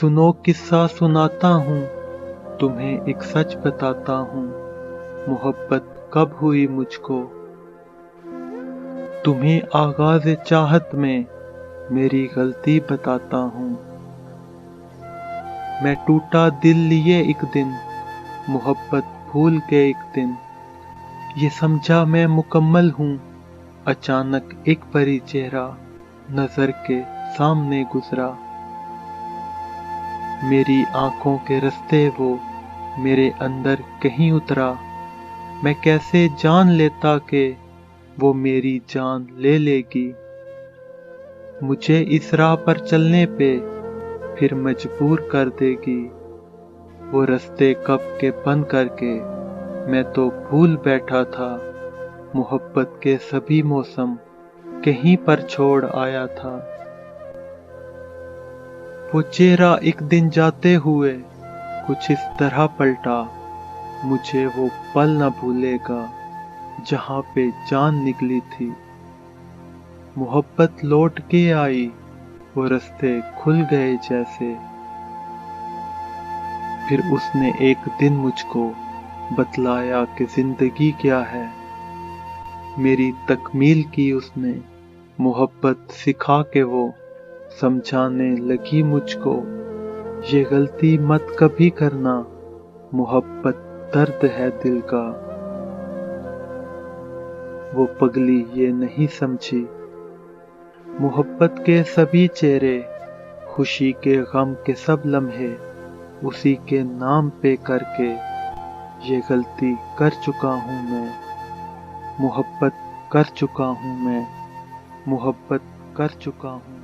सुनो किस्सा सुनाता हूँ, तुम्हें एक सच बताता हूँ, मोहब्बत कब हुई मुझको। तुम्हें आगाज़ चाहत में मेरी गलती बताता हूँ। मैं टूटा दिल लिए एक दिन, मोहब्बत भूल के एक दिन, ये समझा मैं मुकम्मल हूँ। अचानक एक परी चेहरा नजर के सामने गुजरा। मेरी आंखों के रास्ते वो मेरे अंदर कहीं उतरा। मैं कैसे जान लेता कि वो मेरी जान ले लेगी। मुझे इस राह पर चलने पे फिर मजबूर कर देगी। वो रास्ते कब के बंद करके मैं तो भूल बैठा था। मोहब्बत के सभी मौसम कहीं पर छोड़ आया था। वो चेहरा एक दिन जाते हुए कुछ इस तरह पलटा। मुझे वो पल न भूलेगा जहां पे जान निकली थी। मोहब्बत लौट के आई, वो रास्ते खुल गए जैसे। फिर उसने एक दिन मुझको बतलाया कि जिंदगी क्या है। मेरी तकमील की उसने मोहब्बत सिखा के वो समझाने लगी मुझको। ये गलती मत कभी करना, मोहब्बत दर्द है दिल का। वो पगली ये नहीं समझी। मोहब्बत के सभी चेहरे, खुशी के गम के सब लम्हे, उसी के नाम पे करके ये गलती कर चुका हूँ मैं। मोहब्बत कर चुका हूँ मैं, मोहब्बत कर चुका हूँ।